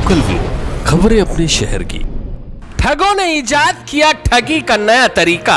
Local view, खबरें अपने शहर की। ठगों ने इजाद किया ठगी का नया तरीका।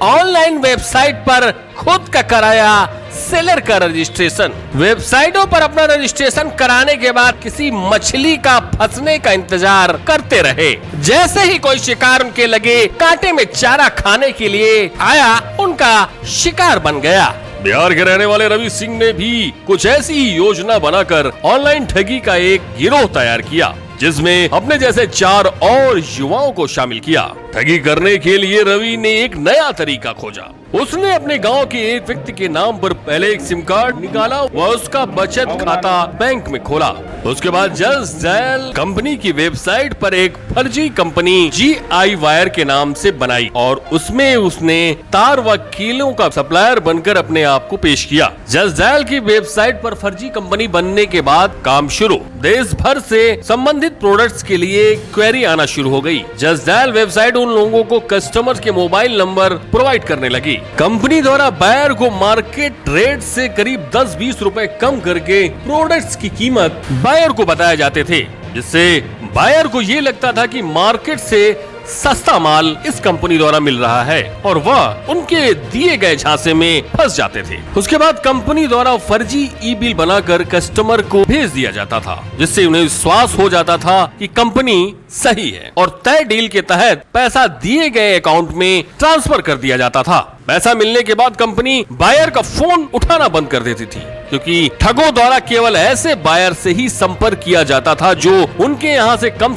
ऑनलाइन वेबसाइट पर खुद का कराया सेलर का रजिस्ट्रेशन। वेबसाइटों पर अपना रजिस्ट्रेशन कराने के बाद किसी मछली का फंसने का इंतजार करते रहे। जैसे ही कोई शिकार उनके लगे, कांटे में चारा खाने के लिए आया, उनका शिकार बन गया। बिहार के रहने वाले रवि सिंह ने भी कुछ ऐसी ही योजना बनाकर ऑनलाइन ठगी का एक गिरोह तैयार किया, जिसमें अपने जैसे 4 और युवाओं को शामिल किया। ठगी करने के लिए रवि ने एक नया तरीका खोजा। उसने अपने गांव के एक व्यक्ति के नाम पर पहले एक सिम कार्ड निकाला व उसका बचत खाता बैंक में खोला। उसके बाद जस्ट डायल कंपनी की वेबसाइट पर एक फर्जी कंपनी GI वायर के नाम से बनाई और उसमें उसने तार व कीलों का सप्लायर बनकर अपने आप को पेश किया। जस्ट डायल की वेबसाइट पर फर्जी कंपनी बनने के बाद काम शुरू। देश भर से संबंधित प्रोडक्ट्स के लिए क्वेरी आना शुरू हो गई। जस्ट डायल वेबसाइट उन लोगों को कस्टमर के मोबाइल नंबर प्रोवाइड करने लगी। कंपनी द्वारा बायर को मार्केट रेट से करीब 10-20 रुपए कम करके प्रोडक्ट्स की कीमत बायर को बताए जाते थे, जिससे बायर को ये लगता था कि मार्केट से सस्ता माल इस कंपनी द्वारा मिल रहा है और वह उनके दिए गए झांसे में फंस जाते थे। उसके बाद कंपनी द्वारा फर्जी ई-बिल बनाकर कस्टमर को भेज दिया जाता था, जिससे उन्हें विश्वास हो जाता था कि कंपनी सही है और तय डील के तहत पैसा दिए गए अकाउंट में ट्रांसफर कर दिया जाता था। पैसा मिलने के बाद कंपनी बायर का फोन उठाना बंद कर देती थी, क्योंकि ठगों द्वारा केवल ऐसे बायर से ही संपर्क किया जाता था जो उनके यहाँ से कम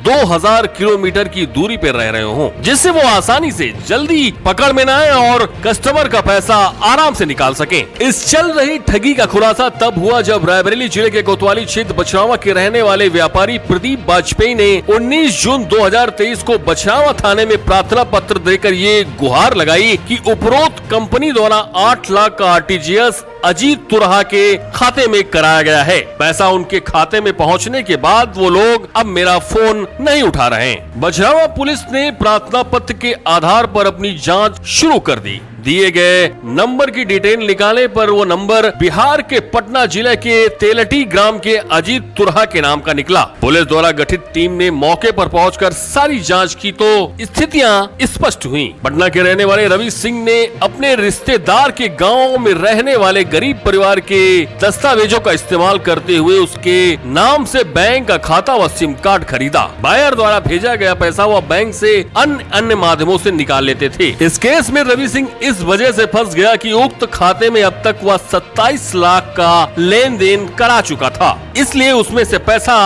2000 किलोमीटर की दूरी पर रह रहे हों, जिससे वो आसानी से जल्दी पकड़ में न आए और कस्टमर का पैसा आराम से निकाल सके। इस चल रही ठगी का खुलासा तब हुआ जब रायबरेली जिले के कोतवाली क्षेत्र बछरावा के रहने वाले व्यापारी प्रदीप वाजपेयी ने 19 जून 2023 को बछरावा थाने में प्रार्थना पत्र देकर ये गुहार लगाई कि उपरोक्त कंपनी द्वारा 8 लाख का RTGS अजीत तुरहा के खाते में कराया गया है। पैसा उनके खाते में पहुंचने के बाद वो लोग अब मेरा फोन नहीं उठा रहे हैं। बछरावा पुलिस ने प्रार्थना पत्र के आधार पर अपनी जांच शुरू कर दी। दिए गए नंबर की डिटेल निकालने पर वो नंबर बिहार के पटना जिले के तेलटी ग्राम के अजीत तुरहा के नाम का निकला। पुलिस द्वारा गठित टीम ने मौके पर पहुंचकर सारी जांच की तो स्थितियां स्पष्ट हुई। पटना के रहने वाले रवि सिंह ने अपने रिश्तेदार के गांव में रहने वाले गरीब परिवार के दस्तावेजों का इस्तेमाल करते हुए उसके नाम से बैंक का खाता व सिम कार्ड खरीदा। बायर द्वारा भेजा गया पैसा वह बैंक से अन्य माध्यमों से निकाल लेते थे। इस केस में रवि सिंह इस वजह से फंस गया कि उक्त खाते में अब तक वह 27 लाख का लेन देन करा चुका था, इसलिए उसमें से पैसा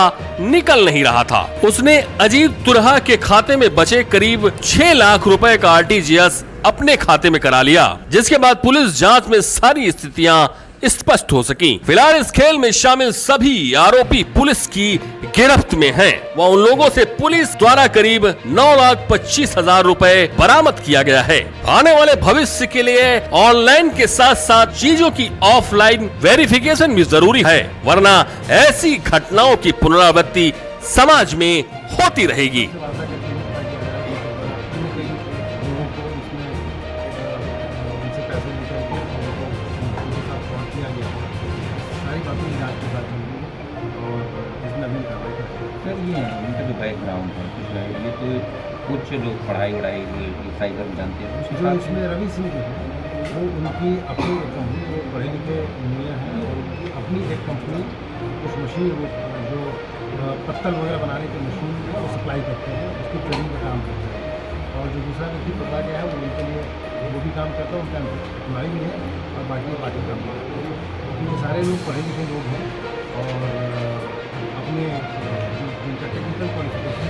निकल नहीं रहा था। उसने अजीत तुरहा के खाते में बचे करीब 6 लाख रुपए का RTGS अपने खाते में करा लिया, जिसके बाद पुलिस जांच में सारी स्थितियां स्पष्ट हो सकी। फिलहाल इस खेल में शामिल सभी आरोपी पुलिस की गिरफ्त में हैं। व उन लोगों से पुलिस द्वारा करीब 9,25,000 रुपए बरामद किया गया है। आने वाले भविष्य के लिए ऑनलाइन के साथ साथ चीजों की ऑफलाइन वेरिफिकेशन भी जरूरी है, वरना ऐसी घटनाओं की पुनरावृत्ति समाज में होती रहेगी। सर ये इनका जो बैकग्राउंड है, ये तो कुछ लोग पढ़ाई साइबर में जानते हैं जो इसमें रवि सिंह जो है वो उनकी अपनी कंपनी, वो पढ़े लिखे इंजीनियर हैं और अपनी एक कंपनी उस मशीन जो पत्तल वगैरह बनाने की मशीन को सप्लाई करते हैं, उसकी ट्रेनिंग का काम करते हैं। और जो दूसरा व्यक्ति पकड़ा गया है वो उनके लिए वो भी काम करता है, उनका एम्प्लॉय भी है और बाकी काम करते हैं। ये सारे लोग पढ़े लिखे लोग हैं और अपने जिनका टेक्निकल क्वालिफिकेशन